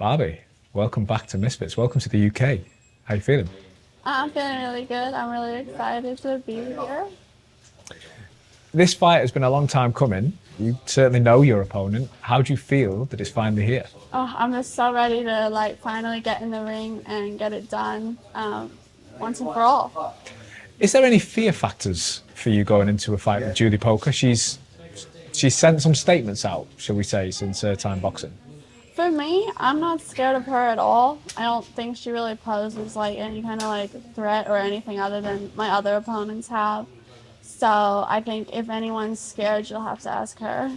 Barbie, welcome back to Misfits. Welcome to the UK. How you feeling? I'm feeling really good. I'm really excited to be here. This fight has been a long time coming. You certainly know your opponent. How do you feel that it's finally here? Oh, I'm just so ready to finally get in the ring and get it done once and for all. Is there any fear factors for you going into a fight with Jully Poca? She's sent some statements out, shall we say, since her time boxing. For me, I'm not scared of her at all. I don't think she really poses any kind of threat or anything other than my other opponents have. So I think if anyone's scared, you'll have to ask her.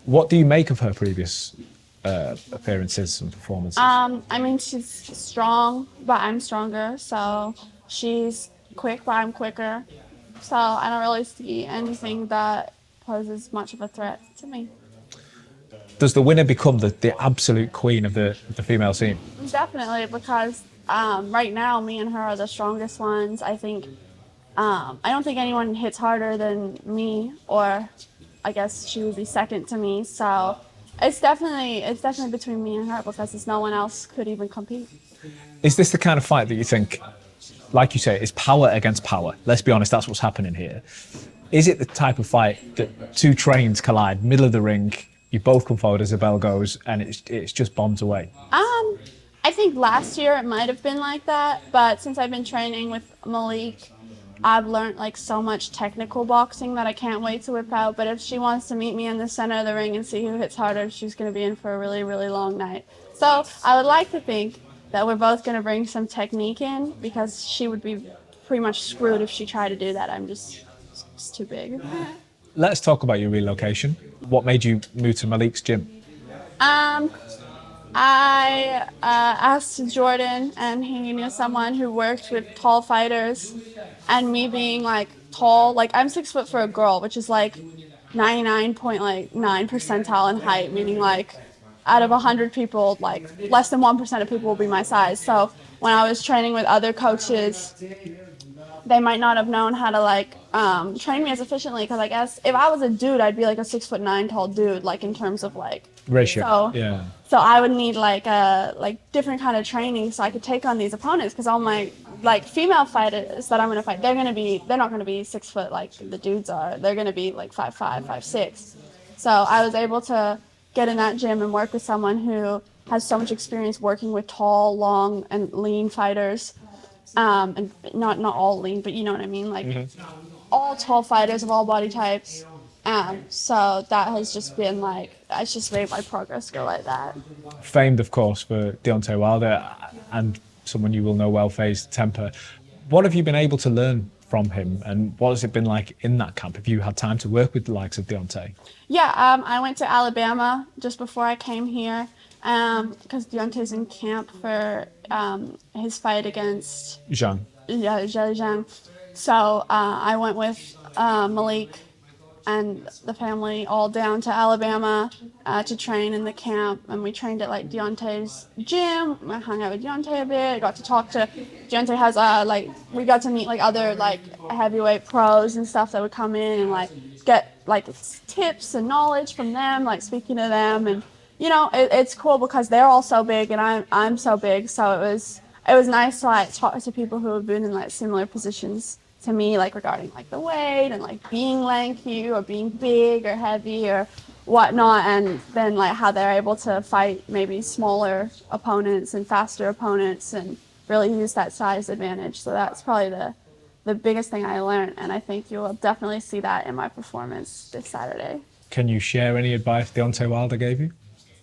What do you make of her previous appearances and performances? I mean, she's strong, but I'm stronger. So she's quick, but I'm quicker. So I don't really see anything that poses much of a threat to me. Does the winner become the absolute queen of the female scene? Definitely, because right now, me and her are the strongest ones. I don't think anyone hits harder than me, or I guess she would be second to me. So it's definitely between me and her because no one else could even compete. Is this the kind of fight that you think, like you say, is power against power? Let's be honest, that's what's happening here. Is it the type of fight that two trains collide, middle of the ring, you both come forward as the bell goes, and it's just bombs away? I think last year it might have been like that, but since I've been training with Malik, I've learned so much technical boxing that I can't wait to whip out. But if she wants to meet me in the center of the ring and see who hits harder, she's going to be in for a really, really long night. So I would like to think that we're both going to bring some technique in, because she would be pretty much screwed if she tried to do that. I'm just too big. Let's talk about your relocation. What made you move to Malik's gym? I asked Jordan, and he knew someone who worked with tall fighters, and me being tall, I'm 6 foot for a girl, which is 99.9 percentile in height, meaning out of 100 people, less than 1% of people will be my size. So when I was training with other coaches, they might not have known how to train me as efficiently, because I guess if I was a dude, I'd be a 6'9" tall dude, in terms of Ratio. So, yeah. So I would need a different kind of training so I could take on these opponents, because all my female fighters that I'm gonna fight, they're not gonna be 6 foot like the dudes are. They're gonna be 5'5", 5'6". So I was able to get in that gym and work with someone who has so much experience working with tall, long, and lean fighters. And not all lean, but you know what I mean, all tall fighters of all body types. So that has just been it's just made my progress go like that. Famed, of course, for Deontay Wilder, and someone you will know well, FaZe Temper. What have you been able to learn from him, and what has it been like in that camp? Have you had time to work with the likes of Deontay? Yeah, I went to Alabama just before I came here, because Deontay's in camp for his fight against Zhang. Yeah, Zhang. So I went with Malik and the family all down to Alabama to train in the camp, and we trained at Deontay's gym. I hung out with Deontay a bit. Got to talk to Deontay. Has we got to meet other heavyweight pros and stuff that would come in and get tips and knowledge from them, speaking to them. And it's cool because they're all so big and I'm so big, so it was nice to talk to people who have been in similar positions to me, regarding the weight and being lanky or being big or heavy or whatnot, and then how they're able to fight maybe smaller opponents and faster opponents and really use that size advantage. So that's probably the biggest thing I learned, and I think you will definitely see that in my performance this Saturday. Can you share any advice Deontay Wilder gave you?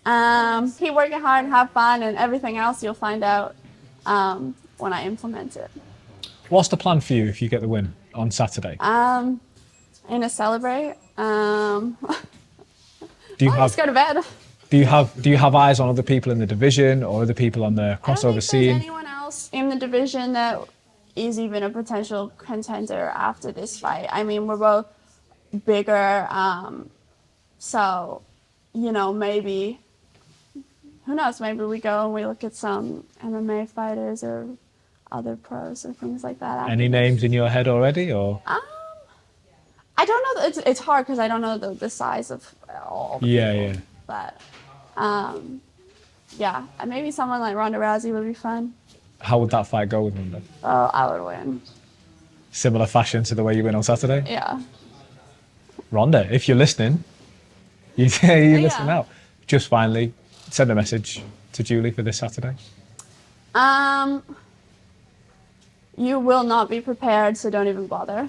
Keep working hard and have fun, and everything else you'll find out when I implement it. What's the plan for you if you get the win on Saturday? I'm gonna celebrate. Do you Just go to bed. Do you have eyes on other people in the division or other people on the crossover I don't think scene? there's anyone else in the division that is even a potential contender after this fight. I mean, we're both bigger, so maybe, who knows? Maybe we go and we look at some MMA fighters or other pros or things like that. Any names in your head already, or? I don't know. It's hard because I don't know the size of all the Yeah, people. yeah. But Yeah, and maybe someone like Ronda Rousey would be fun. How would that fight go with Ronda? Oh, I would win. Similar fashion to the way you win on Saturday? Yeah. Ronda, if you're listening, you listen Yeah. now. Just finally, send a message to Jully for this Saturday. You will not be prepared, so don't even bother.